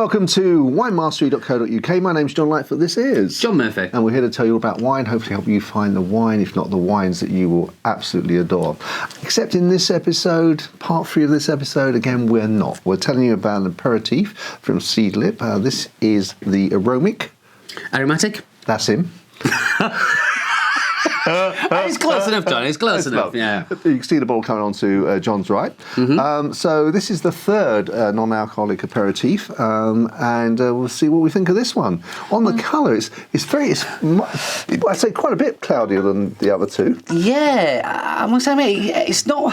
Welcome to winemastery.co.uk. My name's John Lightfoot. This is John Murphy. And we're here to tell you about wine, hopefully help you find the wine, if not the wines that you will absolutely adore. Except in this episode, part 3 of this episode, again, we're not. We're telling you about an aperitif from Seedlip. This is the Aromatic. That's him. It's close enough, John. It's close enough. Yeah. You can see the bottle coming on to John's right. Mm-hmm. So this is the third non-alcoholic aperitif, and we'll see what we think of this one. On the colour, it's I'd say quite a bit cloudier than the other two. Yeah, I must admit, it's not.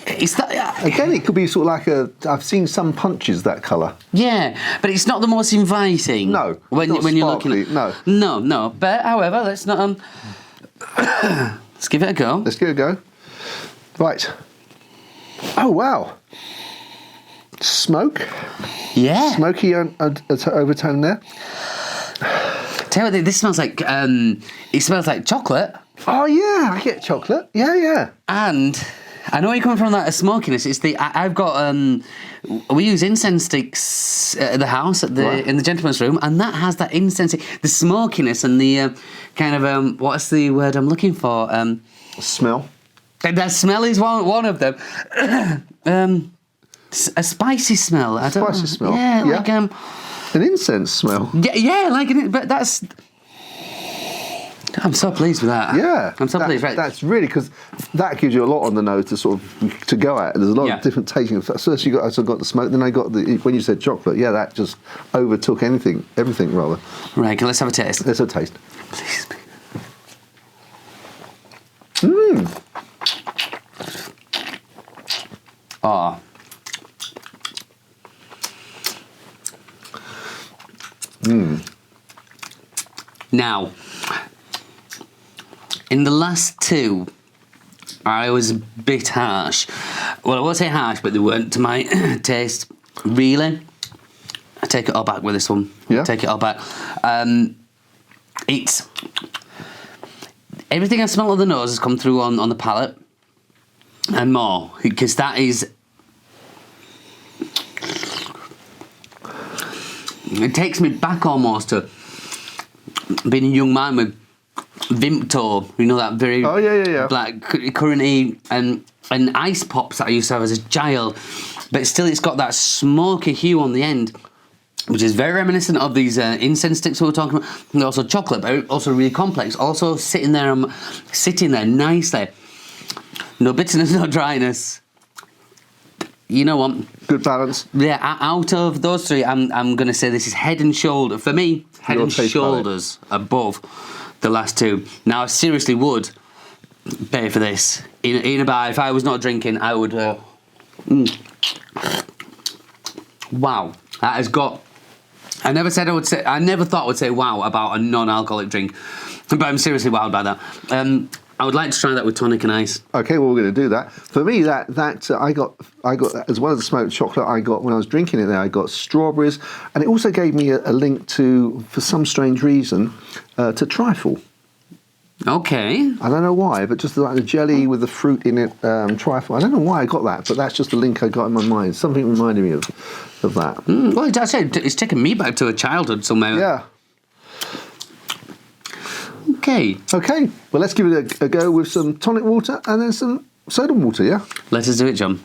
It's that. Again, it could be sort of like I've seen some punches that colour. Yeah, but it's not the most inviting. No, when not you're sparkly, looking at. No. But however, let's not. Let's give it a go. Let's give it a go. Right. Oh wow. Smoke. Yeah. Smoky overtone there. Tell you what, this smells like. It smells like chocolate. Oh yeah, I get chocolate. Yeah. And I know you're coming from that smokiness. It's the I've got we use incense sticks at the house in the gentleman's room, and that has that incense, the smokiness and the kind of what's the word I'm looking for? Smell. That smell is one of them. A spicy smell. Spicy smell. Yeah, like an incense smell. Yeah, like but that's. I'm so pleased with that. Yeah, I'm so pleased. Right. That's really, because that gives you a lot on the nose to sort of to go at. There's a lot of different tasting. First I got the smoke, then I got when you said chocolate. Yeah, that just overtook everything rather. Right, let's have a taste. Let's have a taste. Please. Oh. Now, in the last two, I was a bit harsh. Well, I won't say harsh, but they weren't to my taste. Really, I take it all back with this one. Yeah. Take it all back. It's everything I smell on the nose has come through on the palate, and more, because that is. It takes me back almost to being a young man with Vimto, you know, that very black curranty and ice pops that I used to have as a child, but still it's got that smoky hue on the end, which is very reminiscent of these incense sticks we were talking about, and also chocolate, but also really complex, also sitting there nicely, no bitterness, no dryness. You know what? Good balance. Yeah, out of those three, I'm going to say this is head and shoulder. For me, head and shoulders above the last two. Now, I seriously would pay for this. In a bar, if I was not drinking, I would... Wow. That has got... I never thought I would say wow about a non-alcoholic drink. But I'm seriously wowed by that. I would like to try that with tonic and ice. Okay, well, we're going to do that. For me, that I got as well as the smoked chocolate. I got when I was drinking it there. I got strawberries, and it also gave me a link to, for some strange reason, to trifle. Okay. I don't know why, but just like the jelly with the fruit in it, trifle. I don't know why I got that, but that's just a link I got in my mind. Something reminded me of that. Well, it's taken me back to a childhood somehow. Yeah. Okay. Well, let's give it a go with some tonic water and then some soda water, yeah? Let us do it, John.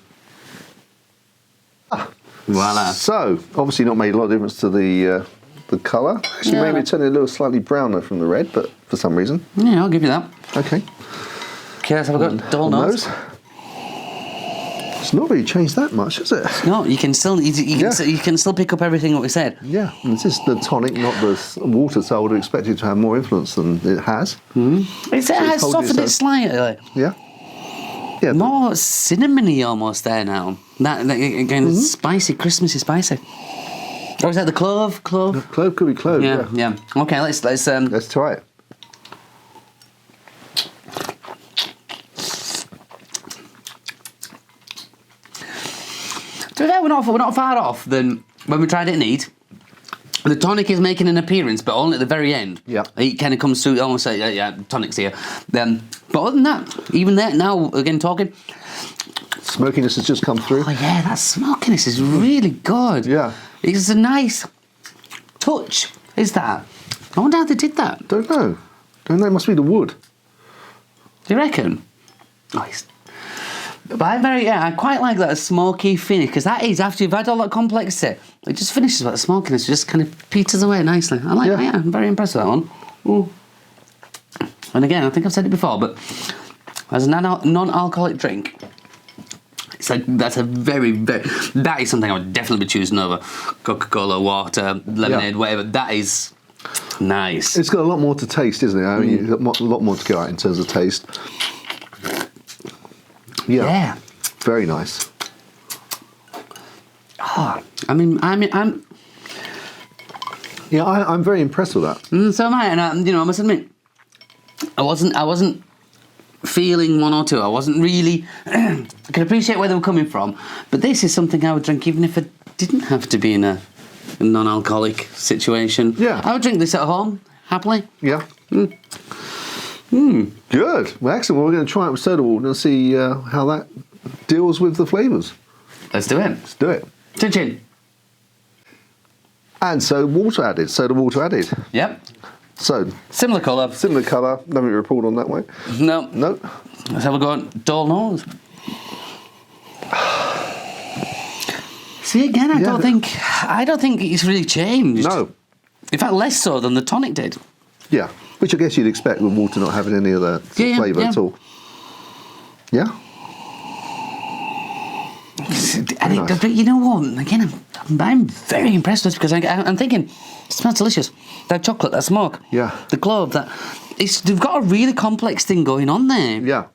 Voila. So, obviously not made a lot of difference to the colour. Actually, maybe it turned a little slightly browner from the red, but for some reason. Yeah, I'll give you that. Okay. Okay, let's have a go. Double nose. It's not really changed that much, has it? No, you can still you can still pick up everything that we said. Yeah, and this is the tonic, not the water, so I would have expected to have more influence than it has. It has softened it slightly. Yeah. More cinnamony almost there now. That again, spicy, Christmassy spicy. Or is that the clove? Clove could be clove. Yeah. Okay, let's try it. To be fair, we're not far off than when we tried it neat. The tonic is making an appearance, but only at the very end. Yeah. It kind of comes through, almost like, tonic's here. But other than that, even there, now, again, talking... Smokiness has just come through. Oh, yeah, that smokiness is really good. Yeah. It's a nice touch, is that? I wonder how they did that. Don't know. It must be the wood. Do you reckon? Nice. But I quite like that smoky finish, because that is, after you've had all that complexity, it just finishes with the smokiness, it just kind of peters away nicely. I like that, yeah, I'm very impressed with that one. Ooh. And again, I think I've said it before, but as a non-alcoholic drink, it's like, that is something I would definitely be choosing over Coca-Cola, water, lemonade, whatever. That is nice. It's got a lot more to taste, isn't it? I mean, you've got a lot more to go out in terms of taste. Yeah. Very nice. Oh, I'm Yeah, I'm very impressed with that. So am I, and I must admit, I wasn't feeling 1 or 2. I wasn't really. I can appreciate where they were coming from, but this is something I would drink even if I didn't have to be in a non-alcoholic situation. Yeah, I would drink this at home happily. Yeah. Good. Well, excellent. Well, we're going to try it with soda water and see how that deals with the flavours. Let's do it. Let's do it. Chin chin. And soda water added. Yep. So similar colour. Nothing to report on that way. No. Let's have a go at dull nose. See, again, I don't think it's really changed. No. In fact, less so than the tonic did. Yeah, which I guess you'd expect with water not having any of the flavour at all. Yeah. But you know what? Again, I'm very impressed with this because I'm thinking, it smells delicious. That chocolate, that smoke, the clove, they've got a really complex thing going on there. Yeah.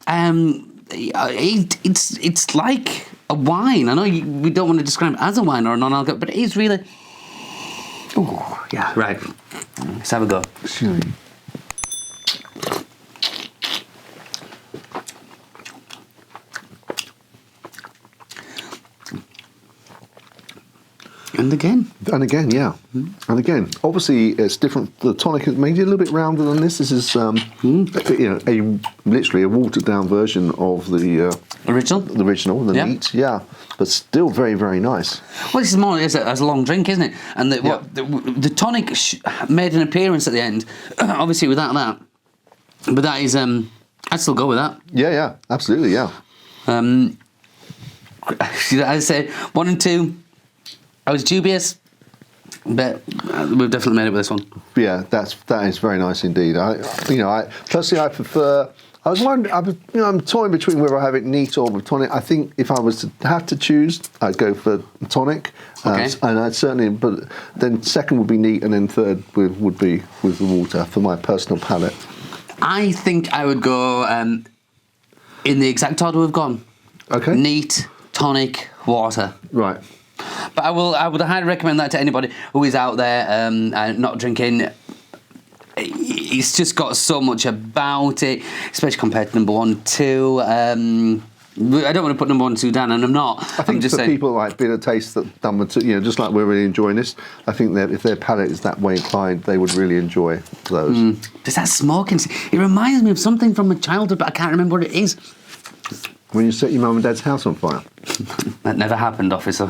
It's like a wine. I know we don't want to describe it as a wine or a non-alcoholic, but it is really. Oh yeah, right. Let's have a go. Sure. And again, yeah. And again, obviously it's different. The tonic is maybe a little bit rounder than this. This is, literally a watered down version of the original. The original, the neat, but still very, very nice. Well, this is more as a long drink, isn't it? And the tonic made an appearance at the end, obviously without that. But that is, I'd still go with that. Yeah, absolutely, yeah. As I said, 1 and 2. I was dubious, but we've definitely made it with this one. Yeah, that is very nice indeed. I personally I prefer. I was wondering. I'm toying between whether I have it neat or with tonic. I think if I was to have to choose, I'd go for tonic. Okay. And I'd certainly, but then second would be neat, and then third would be with the water for my personal palate. I think I would go in the exact order we've gone. Okay. Neat, tonic, water. Right. But I would highly recommend that to anybody who is out there and not drinking. It's just got so much about it, especially compared to number 1, 2. I don't want to put number 1, 2 down, and I'm not. I think just for people like bitter taste that done with, just like we're really enjoying this, I think that if their palate is that way inclined, they would really enjoy those. There's that smoking. It reminds me of something from my childhood, but I can't remember what it is. When you set your mum and dad's house on fire. That never happened, officer.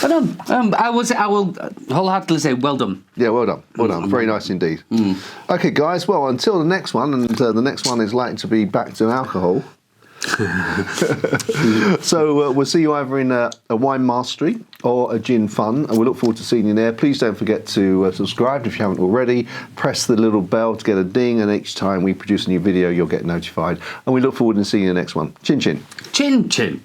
But I will wholeheartedly say well done. Yeah, well done. Very nice indeed. Okay, guys. Well, until the next one, and the next one is likely to be back to alcohol. So we'll see you either in a wine mastery or a gin fun, and we look forward to seeing you there. Please don't forget to subscribe if you haven't already. Press the little bell to get a ding, and each time we produce a new video you'll get notified, and we look forward to seeing you in the next one. Chin chin. Chin chin.